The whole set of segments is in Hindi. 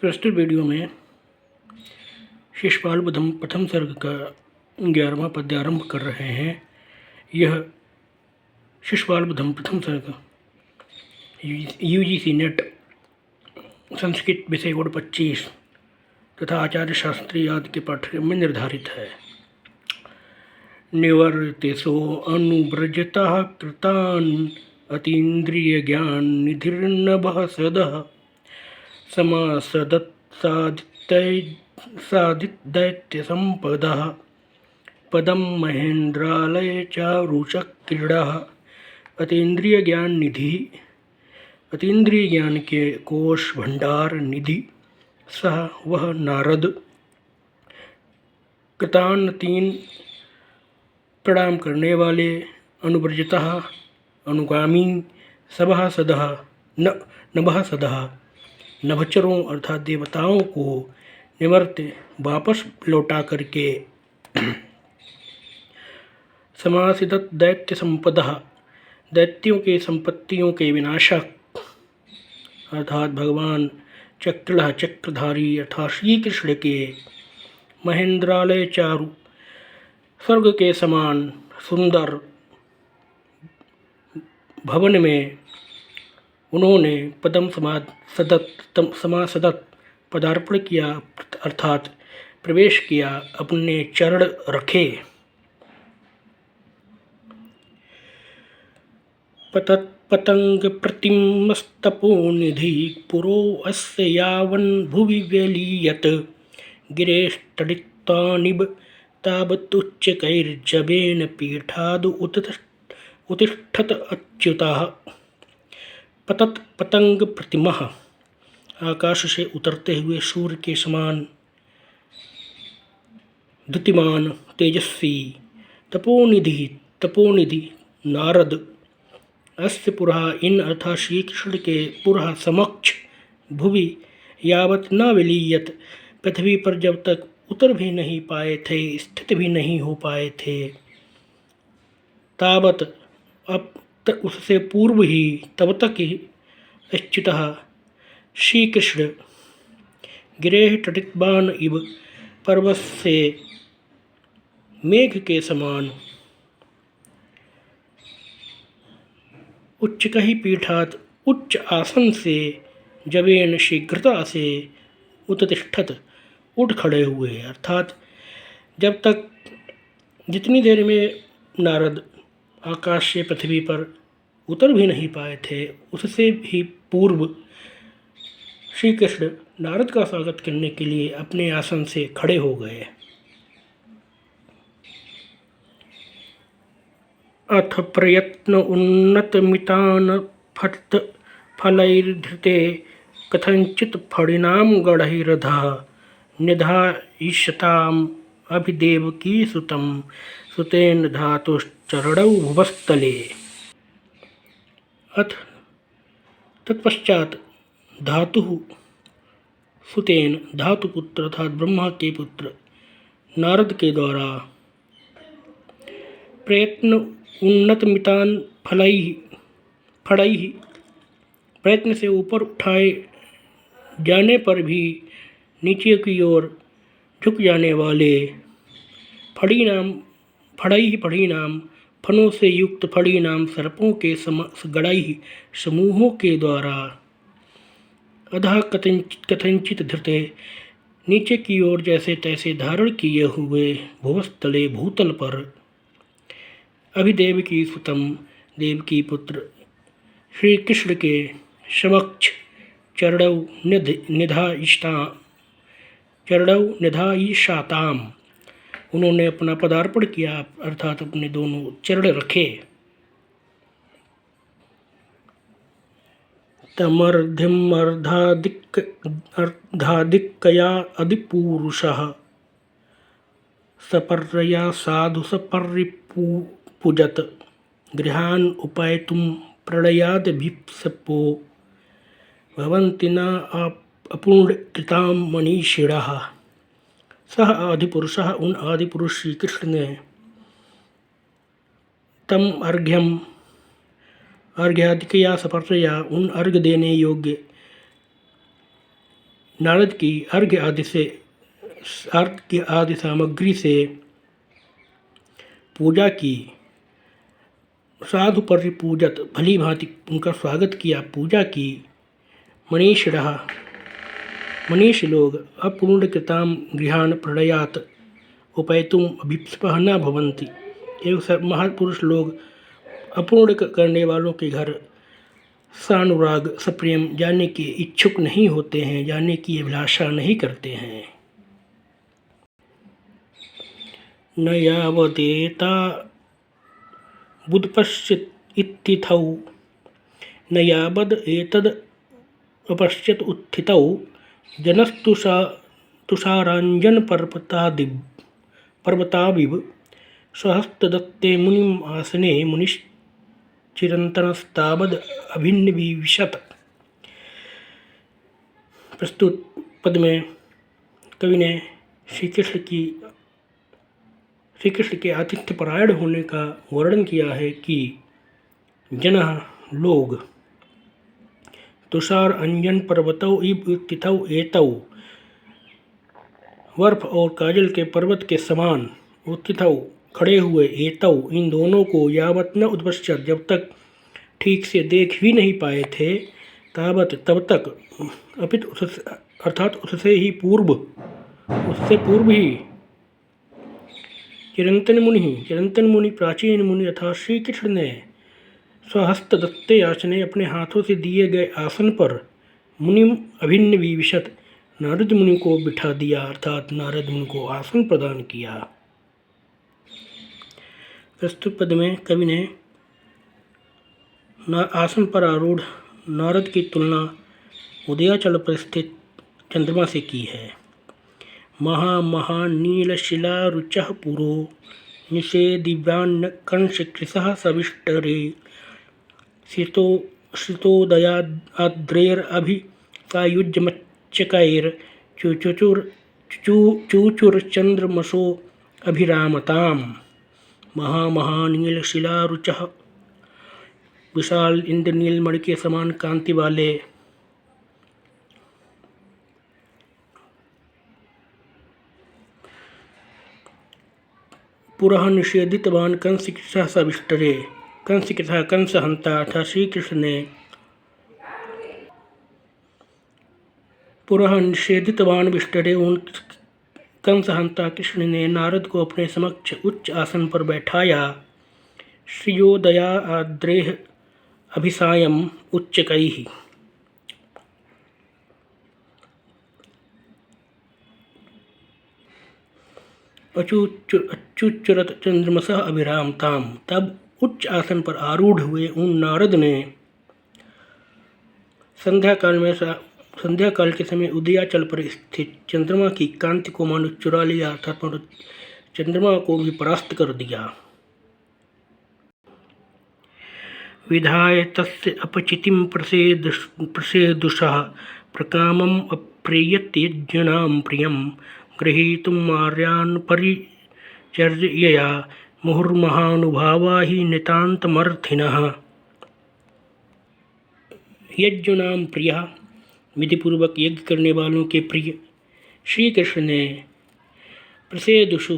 प्रस्तुत वीडियो में शिशुपाल वधम प्रथम सर्ग का 11वां पद्य आरंभ कर रहे हैं। यह शिशुपाल वधम प्रथम सर्ग यूजीसी नेट संस्कृत विषय कोड 25 तथा आचार्य शास्त्री आदि के पाठ्यक्रम में निर्धारित है। निवर्तिसो अनुव्रजतः कृतान् अतीन्द्रिय ज्ञान निधिर्नभः सदः सादिदैत्यसम्पदः पदं महेन्द्रालय चारुचः क्रीडः। अतीन्द्रिय ज्ञान निधि, अतीन्द्रिय ज्ञान के कोश भंडार निधि सह वह नारद। कृतान तीन प्रणाम करने वाले, अनुव्रजतः अनुगामी, सबह सदः नभः सदः नभचरों अर्थात देवताओं को निवर्त वापस लौटा करके समासिदत दैत्य संपदः दैत्यों के संपत्तियों के विनाशक अर्थात भगवान चक्रलह चक्रधारी अर्थात श्री कृष्ण के महेंद्रालय चारु स्वर्ग के समान सुंदर भवन में उन्होंने पदम समासदत पदार्पण किया अर्थात प्रवेश किया, अपने चरण रखे। पतंग प्रतिमस्तपोनिधि पुरो अस्य यावन् भुवि व्यलीयत गिरेस्तडित्वानिब तावतुच्चकैर्जवेन पीठादु उत्तिष्ठत अच्युतः। पतंग प्रतिमः आकाश से उतरते हुए सूर्य के समान द्युतिमान तेजस्वी तपोनिधि नारद अस्य पुरः इन अर्थात श्री कृष्ण के पुरः समक्ष भुवि यावत न विलीयत पृथ्वी पर जब तक उतर भी नहीं पाए थे, स्थित भी नहीं हो पाए थे, तावत अब तक उससे पूर्व ही तब तक ही अच्युतः श्री कृष्ण गिरेह तटितबान इव पर्वत से मेघ के समान उच्चकहि पीठात उच्च आसन से जवेन शीघ्रता से उत्तिष्ठत उठ खड़े हुए अर्थात जब तक जितनी देर में नारद आकाश से पृथ्वी पर उतर भी नहीं पाए थे, उससे भी पूर्व श्री कृष्ण नारद का स्वागत करने के लिए अपने आसन से खड़े हो गए। अथ प्रयत्न उन्नतमितान फलैर्धृते कथंचित फणिनाम गढ़ैरधः निधायिष्यताम् अभिदेवकी सुतेन धातुश्चरणौ भुवस्तले। अथ तत्पश्चात धातु सुतेन धातुपुत्र अर्थात ब्रह्मा के पुत्र नारद के द्वारा प्रयत्न उन्नतमितान फड़ैहि प्रयत्न से ऊपर उठाए जाने पर भी नीचे की ओर झुक जाने वाले फड़ी नाम फनों से युक्त फड़ी नाम सर्पों के गड़ाई समूहों के द्वारा अधः कथंचित धृते नीचे की ओर जैसे तैसे धारण किए हुए भुवस्तले भूतल पर अभिदेवकी सुतम देवकी पुत्र श्री कृष्ण के समक्ष चरणौ निधायिष्याताम् उन्होंने अपना पदार्पण किया अर्थात अपने दोनों चरण रखे। तमर्ध्यमर्धादिक्कया अधिपुरुषः सपर्या साधु सपर्रिपूजत गृहान् उपैतुं प्रणयादभिप्सपो भवन्ति न अपूर्णकृतां मनीषिणः। सह आदिपुरुषः उन आदिपुरुष श्री कृष्ण ने तम अर्घ्यादिकया सपर्या उन अर्घ देने योग्य नारद की अर्घ्य आदि सामग्री से पूजा की। साधु परिपूजत, भली भांति उनका स्वागत किया, पूजा की। मनीष लोग अपूर्णकृतां गृहाण प्रणयात उपैतुम अभिप्सपः न भवन्ति। एवं महापुरुष लोग अपूर्ण करने वालों के घर सानुराग सप्रेम जाने के इच्छुक नहीं होते हैं, जाने की अभिलाषा नहीं करते हैं। न यावदेता बुधपश्चित इत्थितौ, न यावद एतद अपश्यत उत्थितौ जनस्तुषाराञ्जन पर्वताविव सहस्तदत्ते मुनिम आसने मुनिश्चिरन्तनस्तावद अभिन्नविविशत। प्रस्तुत पद में कवि ने श्री कृष्ण के आतिथ्य परायण होने का वर्णन किया है कि जनः लोग तुषार अंजन पर्वतौ इव तिथौ एतौ, बर्फ और काजल के पर्वत के समान, उत्थितौ खड़े हुए, एतौ इन दोनों को, यावत न उद्पश्यत जब तक ठीक से देख भी नहीं पाए थे, तावत तब तक, अपित अर्थात उससे पूर्व ही, चिरंतन मुनि प्राचीन मुनि अर्थात श्री कृष्ण ने स्वहस्त दत्ते आसने अपने हाथों से दिए गए आसन पर मुनिम अभिन्न विविशत नारद मुनि को बिठा दिया, अर्थात नारद मुनि को आसन प्रदान किया। प्रस्तुत पद में कवि ने आसन पर आरूढ़ नारद की तुलना उदयाचल पर स्थित चंद्रमा से की है। महानीलशिलारुचः पुरो निषेदिव्यान्न कंशकृशः सविष्टरे चूचुरचंद्रमसो अभिरामताम्। महानीलशिलारुचः, विशाल इंद्रनील मणि के समान कांति वाले, पुरः निषेधितवान कंसकृशः सविष्टरे, कंसकृशः कंसहंता अर्थात श्री कृष्ण ने पुरः निषेधितवान विष्टरे उन कंसहंता कृष्ण ने नारद को अपने समक्ष उच्च आसन पर बैठाया। श्रियोदया आद्रेह अभिसायम उच्चकैः, अच्युच्चरत चंद्रमसः अभिरामताम्। तब उच्च आसन पर आरूढ़ हुए उन नारद ने संध्या काल के समय उदयाचल पर स्थित चंद्रमा की कांति को मानो चुरा लिया, अर्थात चंद्रमा को भी परास्त कर दिया। विधाय तस्य अपचितिं प्रसेदुषः प्रकामम् अप्रेयत्यज्ञनां प्रियं गृहीतुम् आर्यान् परिचर्यया मुहुर्महानुभावा हि नितान्तमर्थिनः। यज्ञनां प्रियः, विधिपूर्वक यज्ञ करने वालों के प्रिय श्री कृष्ण ने प्रसेदुषु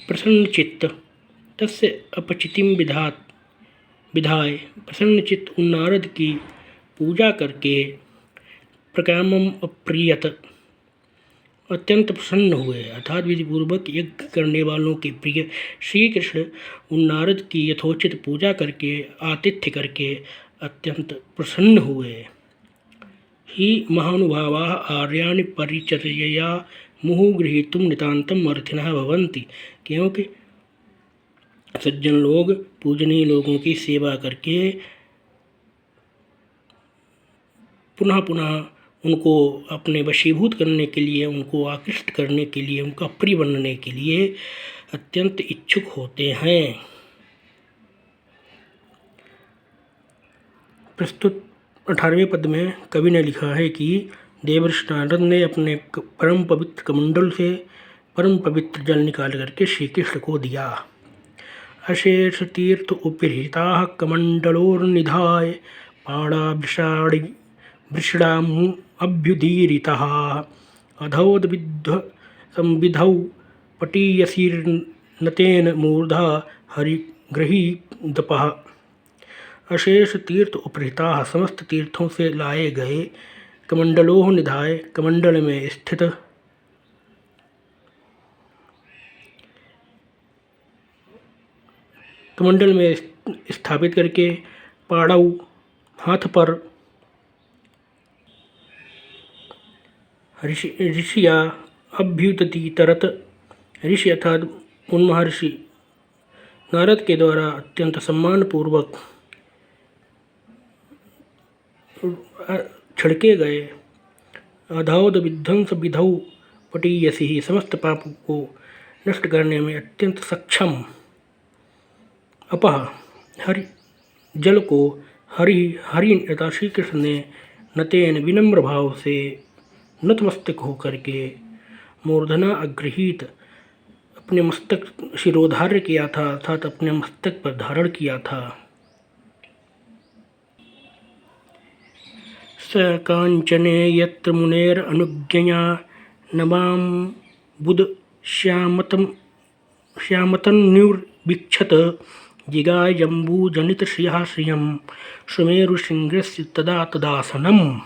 प्रसन्नचित्त तस्य अपचितिं विधाय प्रसन्नचित्त उन नारद की पूजा करके प्रकामम अप्रियत अत्यंत प्रसन्न हुए, अर्थात विधिपूर्वक यज्ञ करने वालों के प्रिय श्री कृष्ण उन नारद की यथोचित पूजा करके आतिथ्य करके अत्यंत प्रसन्न हुए। ही महानुभावा आर्याणि परिचर्यया मुहुः गृहीतुं नितान्तं अर्थिनः भवन्ति, क्योंकि सज्जन लोग पूजनीय लोगों की सेवा करके पुनः पुनः उनको अपने वशीभूत करने के लिए, उनको आकृष्ट करने के लिए, उनका प्रिय बनने के लिए अत्यंत इच्छुक होते हैं। प्रस्तुत 18वें पद में कवि ने लिखा है कि देवर्षि नारद ने अपने परम पवित्र कमंडल से परम पवित्र जल निकाल करके श्री कृष्ण को दिया। अशेष तीर्थ उपहृताः कमंडलोर्निधाय पाणाभिषाणि वृषणामभ्युदीरितः अधौद्विध्व संविधौ पटीयसीर्नतेन मूर्धा हरिगृहीदपः। अशेष तीर्थ उपहृताः समस्त तीर्थों से लाए गए कमंडलों निधाय कमंडल में स्थित कमंडल में स्थापित करके पाड़ौ हाथ पर ऋषिया अभ्युदती तरत ऋषि अर्थात उन महर्षि नारद के द्वारा अत्यंत सम्मानपूर्वक छिड़के गए। अधौद विध्वंस विधौ पटीयसी समस्त पापों को नष्ट करने में अत्यंत सक्षम अपह हरि जल को हरि तथा श्री कृष्ण ने नतेन विनम्र भाव से नतमस्तक होकर के मूर्धना अग्रहीत अपने मस्तक शिरोधार्य किया था अर्थात अपने मस्तक पर धारण किया था। स कांचने यत्र मुनेर अनुज्ञया नवाम बुध श्यामतन्युर्विक्षत जिगाय जम्बूजनित श्रियः श्रियं सुमेरुशृंगस्य तदा तदासनम्।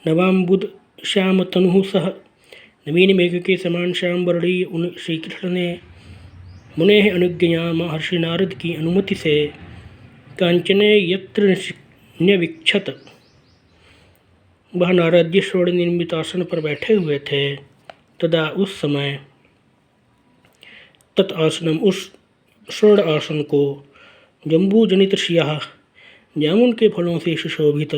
नवाम्बुद श्याम तनु सह नवीन मेघ के समान श्याम वर्णीय उन श्री कृष्ण ने मुने अनुज्ञया महर्षि नारद की अनुमति से कांचने यत्र न्यविक्षत वह नारद जिस स्वर्ण निर्मित आसन पर बैठे हुए थे तदा उस समय तत् आसनम उस स्वर्ण आसन को जम्बू जनित श्रियः जामुन के फलों से सुशोभित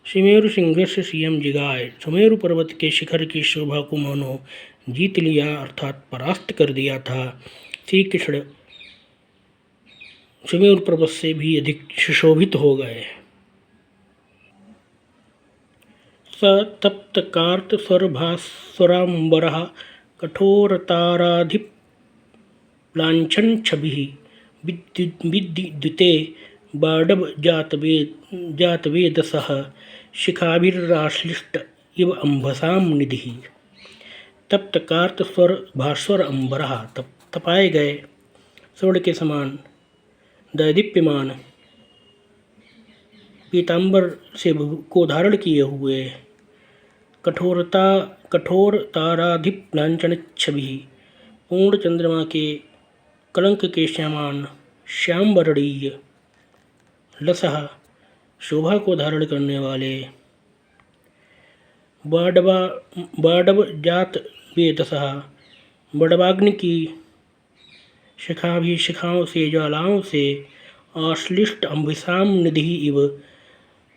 सुमेरु सिंहस्य सीएम जिगाय सुमेरु पर्वत के शिखर की शोभा को मानो जीत लिया अर्थात परास्त कर दिया था। श्री कृष्ण सुमेरु पर्वत से भी अधिक सुशोभित हो गए। स तप्त कार्त स्वरभास्वराम्बरः कठोरताराधिप्लाञ्छन् छविः विद्युते बाडव जातवेदसः शिखाभिराश्लिष्ट इव अम्भसां निधिः। तप्त कार्त स्वर भास्वर अम्बरः तपाए गए स्वर्ण के समान दैदीप्यमान पीताम्बर से को धारण किए हुए कठोर ताराधिप्लांचन छवि पूर्ण चंद्रमा के कलंक के समान श्याम वर्णीय लसह शोभा को धारण करने वाले बाडव जात वेदसः बड़वाग्नि की शिखाओं से ज्वालाओं से आश्लिष्ट अम्बिसाम निधि इव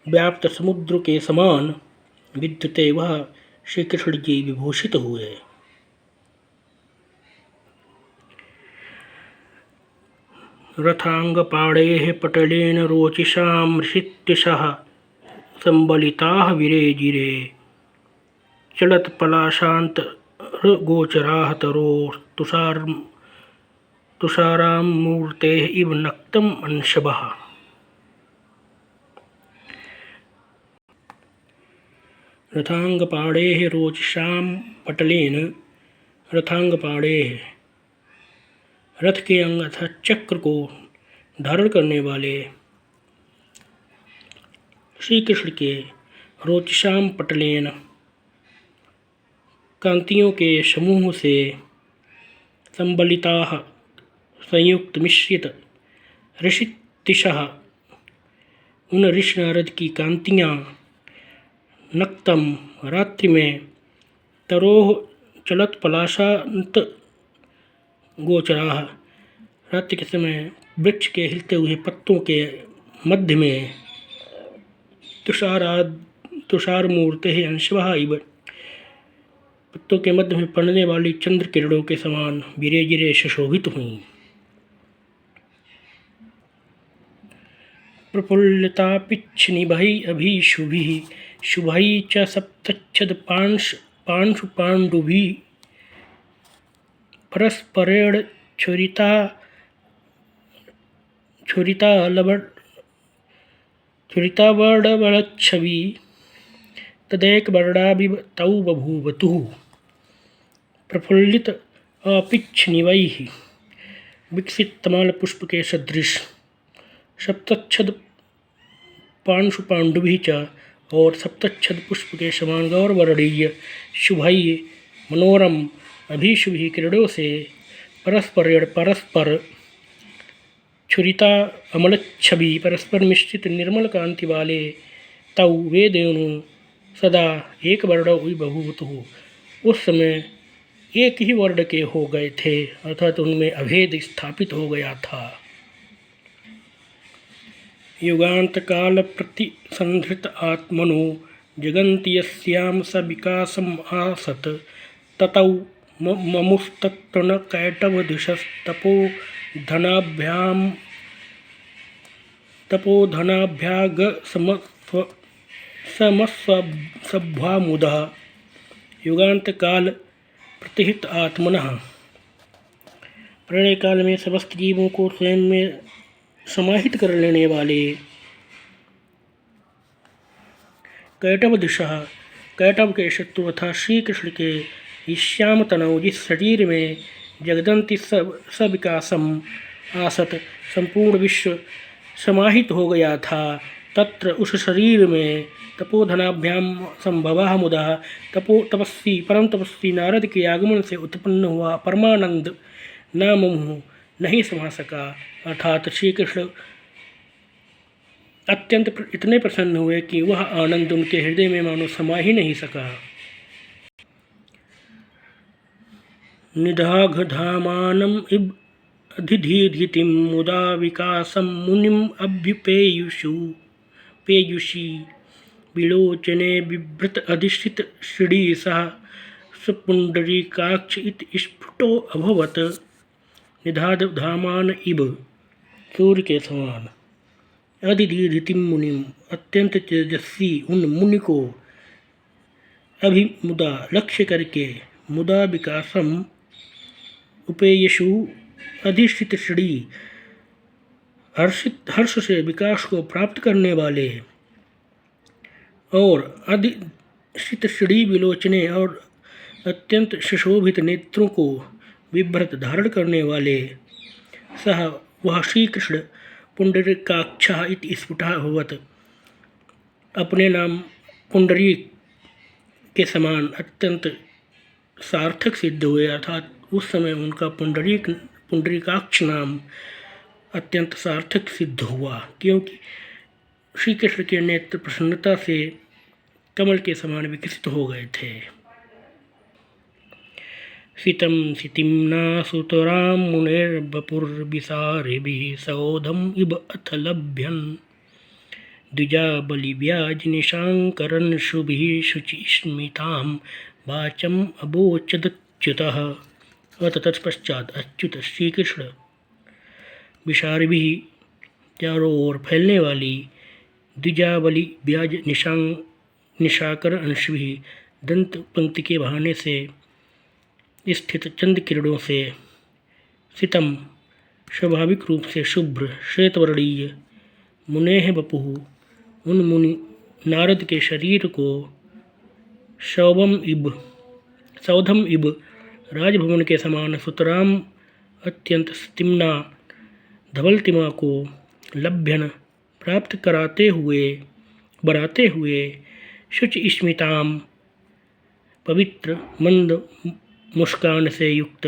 व्याप्त समुद्र के समान विद्युते वह श्री कृष्ण जी विभूषित हुए। रथांगपाणेः पटलेन रोचिषां ऋषित्यशः संबलिताः विरेजिरे चलत्पलाशान्तरगोचराः तुषारामूर्तेः इव नक्तम् अंशभः। रथांगपाणेः रोचिषां पटलेन रथांगपाणेः रथ के अंग अर्थात चक्र को धारण करने वाले श्री कृष्ण के रोचिषाम पटलेन कांतियों के समूह से संबलिताः संयुक्त मिश्रित ऋषितिशः उन ऋषि नारद की कांतियाँ नक्तम रात्रि में तरोह चलत पलाशांत गोचराः रात्रि के समय वृक्ष के हिलते हुए पत्तों के मध्य में तुषार मूर्ते अंशवः इव पत्तों के मध्य में पड़ने वाली चंद्र किरणों के समान विरेजिरे सुशोभित हुई। प्रफुल्लितापिच्छनिभैः अभिशुभिः शुभैः च सप्तच्छद पांशुपाण्डुभिः परस्परेण छुरितावर्णवलच्छवी तदेकवर्णाभिव तौ बभूवतुः प्रफुल्लित अपिच्छनिवैः विकसितमालपुष्प के सदृश सप्तच्छद पांशुपाण्डुभिः च और सप्तच्छद पुष्प के समान गौरवर्णीय शुभैः मनोरम अभिशुभि किरणों से परस्पर छुरिता अमलच्छवि परस्पर मिश्रित निर्मल कांति वाले तौ वे दोनों सदा एक वर्ण विभूतुः उस समय एक ही वर्ण के हो गए थे, अर्थात उनमें अभेद स्थापित हो गया था। युगांत काल प्रतिसंधृत आत्मनो जगन्ति यस्यां स विकासम् आसत ततौ ममुस्तत्र कैटवधुषस्तपोधनाभ्यागसमस्वभामुदः। युगांत काल प्रतिहित आत्मनः प्रलय काल में समस्त जीवों को स्वयं में समाहित कर लेने वाले कैटवधुषः कैटव के शत्रु तथा श्री कृष्ण के श्याम तनव जिस शरीर में जगदंती सविकासम आसत संपूर्ण विश्व समाहित हो गया था, तत्र उस शरीर में तपोधनाभ्याम संभवः मुदः तपस्वी परम तपस्वी नारद के आगमन से उत्पन्न हुआ परमानंद नाम मुँह नहीं समा सका, अर्थात श्री कृष्ण अत्यंत इतने प्रसन्न हुए कि वह आनंद उनके हृदय में मानो समा ही नहीं सका। निधाघधामानम इब अधिधीधितिम मुदा विकासम मुनिम पेयुषी विलोचने बिभ्रत अधिष्ठित श्री सह सुपुंडरीकाक्ष इति स्फुटो अभवत। निधाघधामान इब सूर्य के समान अधिधीधितिम मुनिम अत्यंत तेजस्वी उन मुनि को अभिमुदा लक्ष्य करके मुदा विकासम उपेयशु अधिष्ठित श्री हर्ष से विकास को प्राप्त करने वाले और अधिष्ठित श्री विलोचने और अत्यंत सुशोभित नेत्रों को विभ्रत धारण करने वाले सह वह श्री कृष्ण पुंडरीकाक्षः इति स्फुटः अभवत् अपने नाम पुंडरीक के समान अत्यंत सार्थक सिद्ध हुए, अर्थात उस समय उनका पुंडरीकाक्ष नाम अत्यंत सार्थक सिद्ध हुआ, क्योंकि श्री कृष्ण के नेत्र प्रसन्नता से कमल के समान विकसित हो गए थे। सितं सितिम्ना सुतरां मुनिर्वपुर्विसारिभिः सौधम् इव अथ लभ्यन् द्विजाबलिव्याजनिशाङ्करन् शुभिः शुचिस्मितां वाचम् अवोचदच्युतः। अथ तत्पश्चात अच्युत श्री कृष्ण विशारिभिः चारों ओर फैलने वाली द्विजाबली व्याज निशाकर अंशभिः दंत पंक्ति के बहाने से स्थित चंद किरणों से सितम स्वाभाविक रूप से शुभ्र श्वेतवर्णीय मुनेह बपुः उन मुनि नारद के शरीर को सौधम इब राजभवन के समान सुतराम अत्यंत स्तिम्ना धवलतिमा को लभ्यन प्राप्त बनाते हुए शुचि स्मिताम पवित्र मंद मुस्कान से युक्त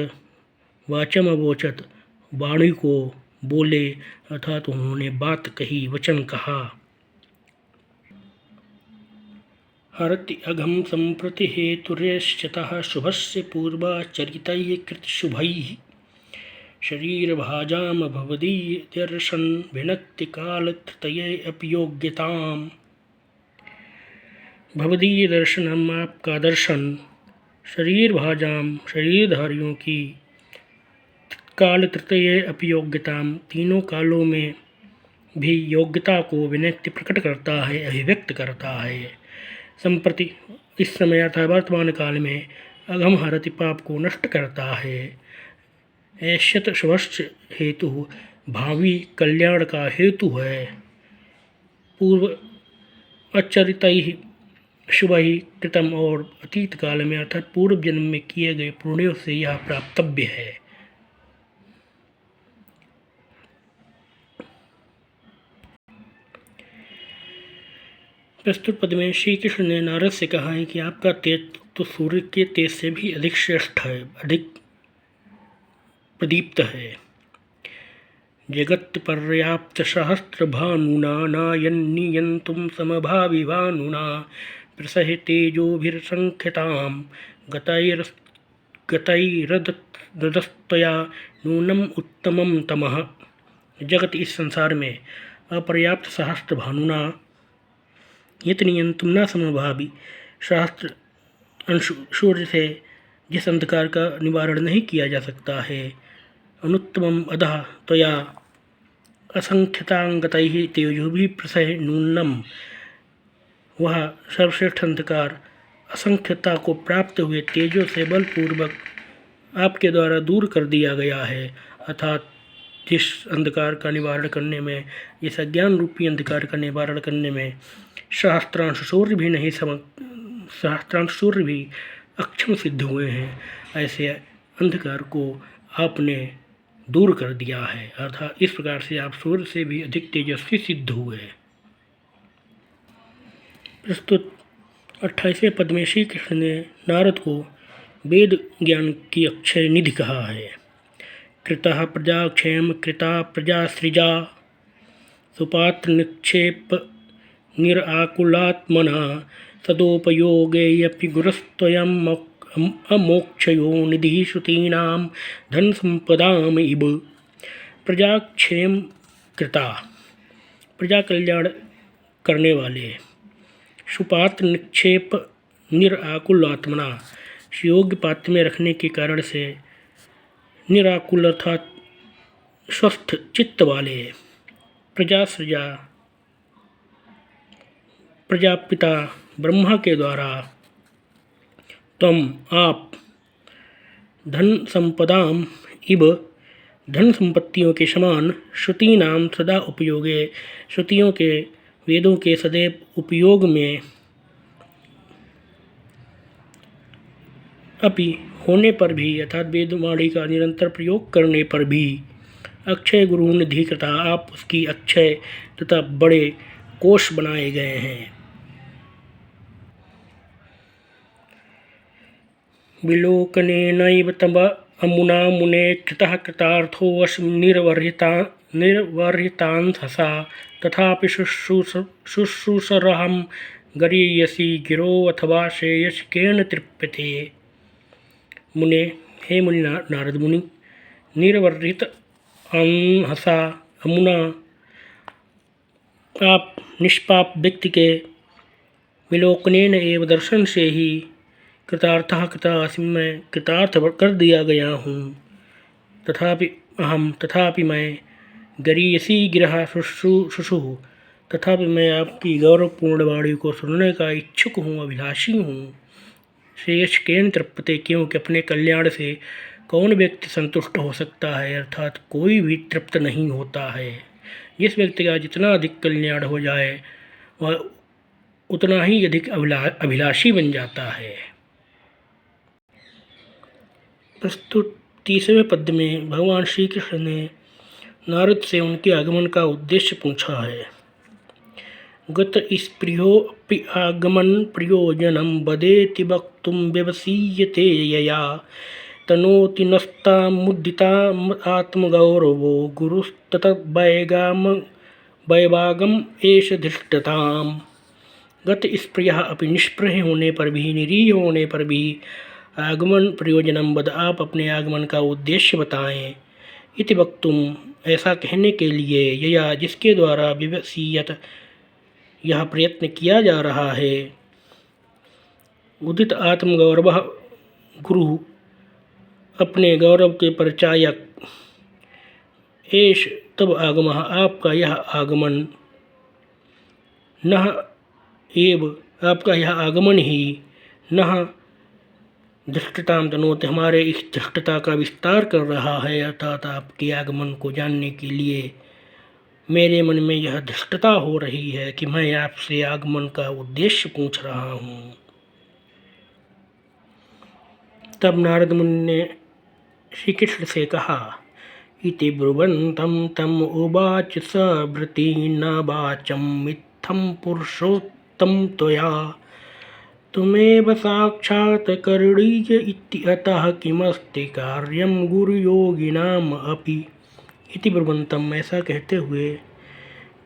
वाचम अवोचत वाणी को बोले, अर्थात उन्होंने बात कही, वचन कहा। हरति अघम संप्रति हेतुरेश्चतः शुभस्य पूर्वाचरितैः कृतशुभैः शरीरभाजाम भवदीय दर्शन विनक्ति कालत्रये अपि योग्यताम्। भवदीय दर्शन हम आपका दर्शन शरीर भाजाम शरीरधारियों की काल तृतीय अपयोग्यताम तीनों कालों में भी योग्यता को विनक्ति प्रकट करता है, अभिव्यक्त करता है। संप्रति इस समय अर्थात वर्तमान काल में अघम हरति पाप को नष्ट करता है। ऐश्यत शुभश्च हेतु भावी कल्याण का हेतु है। पूर्व आचरितैः शुभैः कृतम और अतीत काल में अर्थात पूर्व जन्म में किए गए पुण्यों से यह प्राप्तव्य है। प्रस्तुत पद में श्री कृष्ण ने नारद से कहा है कि आपका तेज तो सूर्य के तेज से भी अधिक श्रेष्ठ है, अधिक प्रदीप्त है। जगत् पर्याप्त सहस्त्र भानुना नायन्नियन्तुं समभावि भानुना प्रसहि तेजोभिर्संख्यतां गतैरदस्तया नूनम उत्तमम तमः। जगत इस संसार में अपर्याप्त सहस्त्र भानुना यतनियंतुम न समभावी सहस्त्र अंशु सूर्य से जिस अंधकार का निवारण नहीं किया जा सकता है, अनुत्तमम अधः त्वया असंख्यतांगतैः तेजोभिः प्रसह नूनम, वह सर्वश्रेष्ठ अंधकार असंख्यता को प्राप्त हुए तेजों से बलपूर्वक आपके द्वारा दूर कर दिया गया है। अर्थात जिस अंधकार का निवारण करने में, जिस अज्ञान रूपी अंधकार का निवारण करने में सहस्त्रांश सूर्य भी नहीं सहस्त्रांश सूर्य भी अक्षम सिद्ध हुए हैं, ऐसे अंधकार को आपने दूर कर दिया है। अर्थात इस प्रकार से आप सूर्य से भी अधिक तेजस्वी सिद्ध हुए। प्रस्तुत 28वें पद में श्री कृष्ण ने नारद को वेद ज्ञान की अक्षय निधि कहा है। कृतः प्रजाक्षेम कृता प्रजासृजा सुपात्र निक्षेप निराकुलात्मना सदोपयोगेऽपि गुरुस्त्वयम् अमोक्षयो निधिः श्रुतीनां धन संपदाम इव। प्रजाक्षेम कृता, प्रजा कल्याण करने वाले, सुपात्र निक्षेप निराकुल आत्मना, योग्य पात्र में रखने के कारण से, निराकुल अर्थात स्वस्थ चित्त वाले, प्रजासृजा प्रजापिता ब्रह्मा के द्वारा, तुम आप, धन संपदाम इव धन संपत्तियों के समान, श्रुति नाम सदा उपयोगे श्रुतियों के वेदों के सदैव उपयोग में, अपि होने पर भी अर्थात वेदवाणी का निरंतर प्रयोग करने पर भी, अक्षय गुरु निधि कृता, आप उसकी अक्षय तथा बड़े कोष बनाए गए हैं। विलोकनेनैव तव अमुना मुने कृतः कृतार्थोऽस्मि निर्वर्हितांससा तथापि शुश्रूषरहं गरीयसी गिरो अथवा श्रेयस्केन तृप्यते। मुने, हे मुनि नारद मुनि, निर्वर्हित अंहसा अमुना, आप निष्पाप व्यक्ति के विलोकनेन एव दर्शन से ही कृतार्थः कृता अस्मि, मैं कृतार्थ कर दिया गया हूँ। तथापि मैं गरीयसी गिरः शुशुः, तथापि मैं आपकी गौरवपूर्ण वाणी को सुनने का इच्छुक हूँ, अभिलाषी हूँ। श्रेयस्केन तृप्यते, क्योंकि अपने कल्याण से कौन व्यक्ति संतुष्ट हो सकता है, अर्थात कोई भी तृप्त नहीं होता है। जिस व्यक्ति का जितना अधिक कल्याण हो जाए वह उतना ही अधिक अभिलाषी बन जाता है। प्रस्तुत 30वें पद में भगवान श्री कृष्ण ने नारद से उनके आगमन का उद्देश्य पूछा है। गत स्पृहोऽपि आगमन प्रयोजनं वदेति वक्तुं व्यवसीयते यया तनोति नस्तामुदिताम् आत्मगौरवो गुरुस्ततवैवागम एष धृष्टताम्। गत स्पृहः अपि, निष्प्रह होने पर भी, निरीह होने पर भी, आगमन प्रयोजनम वद, आप अपने आगमन का उद्देश्य बताएं। इति वक्तुम, ऐसा कहने के लिए, यया जिसके द्वारा, विवसीयत यह प्रयत्न किया जा रहा है, उदित आत्मगौरव गुरु अपने गौरव के परिचायक, एष तब आगमः आपका यह आगमन, नह एव आपका यह आगमन ही, नह धृष्टताम तनोति हमारे इस धृष्टता का विस्तार कर रहा है, अर्थात आपके आगमन को जानने के लिए मेरे मन में यह धृष्टता हो रही है कि मैं आपसे आगमन का उद्देश्य पूछ रहा हूँ। तब नारद मुनि ने श्री कृष्ण से कहा, इति ब्रुवन्तं तम उवाच स भृति न वाचं इत्थं पुरुषोत्तम त्वया तुमेव साक्षात् करणीय इत्यतः किमस्ति कार्यं गुरुयोगिनाम अपि। इति ब्रुवन्तं, ऐसा कहते हुए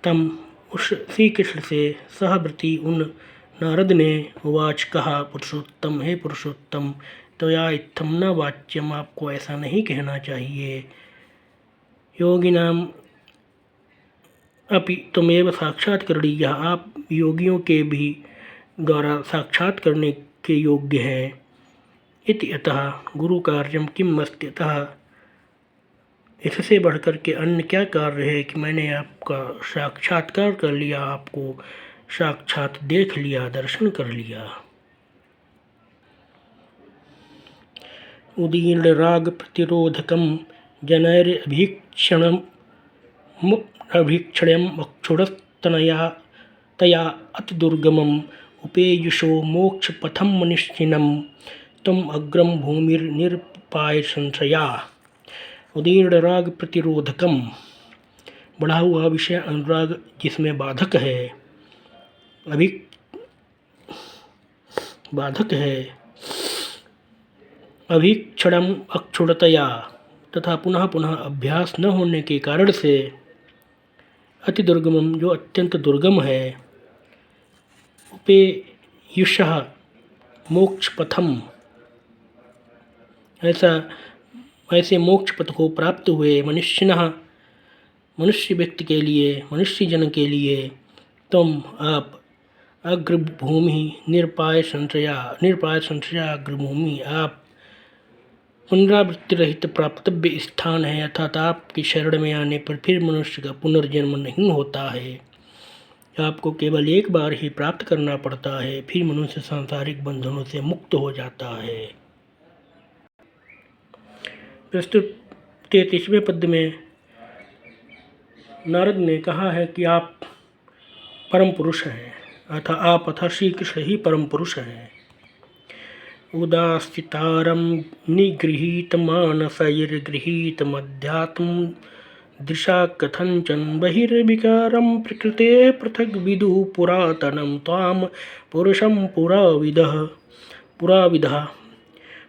तम उस श्री कृष्ण से सहभृति उन नारद ने उवाच कहा, पुरुषोत्तम, हे पुरुषोत्तम, त्वया इत्थम न वाच्यम, आपको ऐसा नहीं कहना चाहिए, योगिनाम अपि तुमेव साक्षात करणीय, आप योगियों के भी द्वारा साक्षात करने के योग्य हैं। इति अतः गुरु कार्यम किम अस्ति, अतः इससे बढ़कर के अन्य क्या कार्य है कि मैंने आपका साक्षात्कार कर लिया, आपको साक्षात देख लिया, दर्शन कर लिया। उदीर्ण राग प्रतिरोधकम जनैरभीक्षणम अभीक्षण्यम अक्षुरस्तनया तया अति दुर्गमम उपेयुषो मोक्ष पथम मनिष्ठिनम तुम अग्रम भूमिर्निर्पाय संशया। उदीर्ण राग प्रतिरोधकम, बढ़ा हुआ विषय अनुराग जिसमें बाधक है, अभीक्षणम अक्षुणतया, तथा पुनः पुनः अभ्यास न होने के कारण से, अति दुर्गमम, जो अत्यंत दुर्गम है, उपेयुषः मोक्ष पथम, ऐसे मोक्ष पथ को प्राप्त हुए मनुष्यनः, मनुष्य व्यक्ति के लिए, मनुष्य जन के लिए, तुम आप अग्रभूमि निरपाय संशया अग्रभूमि, आप पुनरावृत्ति रहित प्राप्तव्य स्थान है, अर्थात आपकी शरण में आने पर फिर मनुष्य का पुनर्जन्म नहीं होता है, आपको केवल एक बार ही प्राप्त करना पड़ता है, फिर मनुष्य सांसारिक बंधनों से मुक्त हो जाता है। प्रस्तुत 33वें पद में नारद ने कहा है कि आप परम पुरुष हैं, अतः श्री कृष्ण ही परम पुरुष हैं। उदासितारं निगृहीतमानसैर्गृहीतमध्यात्मं दृशा कथञ्चन बहिर्विकारं प्रकृते पृथग् विदुः पुरातनं त्वां पुरुषं पुराविदः।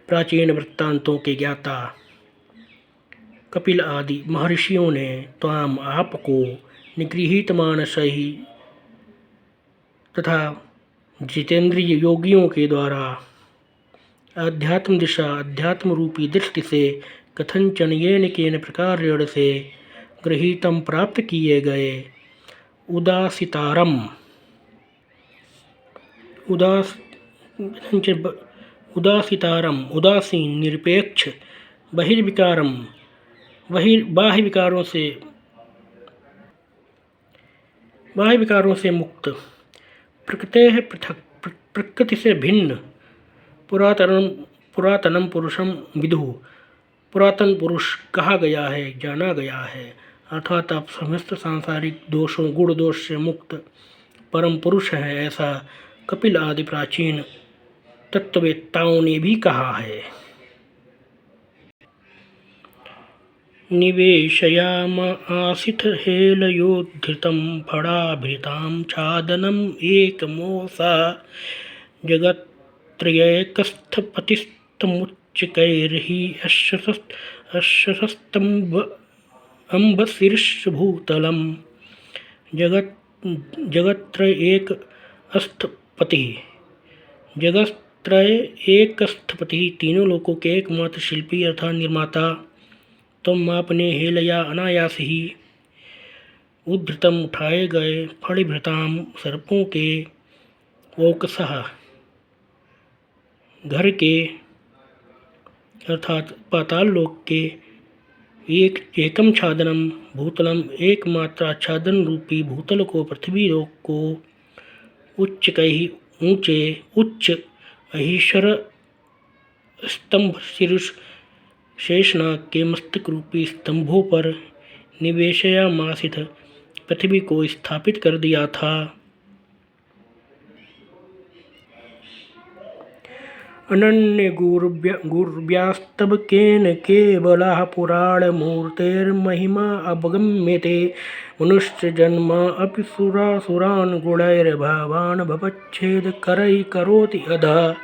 प्राचीन वृत्तांतों के ज्ञाता कपिल आदि महर्षियों ने त्वाम, आपको, निगृहीत मानसैः, तथा जितेंद्रिय योगियों के द्वारा, अध्यात्म दिशा, अध्यात्म रूपी दृष्टि से, कथंचन, येन केन प्रकारेण से, गृहीतम, प्राप्त किए गए, उदासितारम, उदासीन, निरपेक्ष, बहिर्विकारम, बाह्य विकारों से मुक्त, प्रकृते पृथक, प्रकृति से भिन्न, पुरातनम पुरुषम विदुः, पुरातन पुरुष कहा गया है, जाना गया है, अर्थात आप समस्त सांसारिक दोषों, गुण दोष से मुक्त परम पुरुष हैं, ऐसा कपिल आदि प्राचीन तत्ववेत्ताओं ने भी कहा है। निवेशयाम आसिथ हेलयोद्धृतं फणाभृतां छादनम् एकमोसा जगत्त्रयैकस्थपतिस्तमुच्चकैर्हि अश्वस्तम्भशीर्षभूतलं। जगत्त्रय एकस्थपति, तीनों लोकों के एकमात्र शिल्पी अर्थात निर्माता, तुम आपने हेलया, अनायास ही, उद्धृतम, उठाए गए, फणिभृताम, सर्पों के, ओकसः, घर के अर्थात पाताल लोक के, एकम छादनम, भूतलम, एकमात्र आच्छादन रूपी भूतल को, पृथ्वी लोक को, उच्चकैः, ऊंचे, उच्च, अहीश्वर स्तंभ शीर्ष, शेषनाग के मस्तक रूपी स्तंभों पर, निवेशयामासिथ, पृथ्वी को स्थापित कर दिया था। अनन्य गुर्व्यास्तव केन केवलः पुराणमूर्तेर्महिमा अवगम्यते। मनुष्य जन्म अपि सुरासुरान् गुणैर्भावान् भवच्छेद करैः करोति अधः।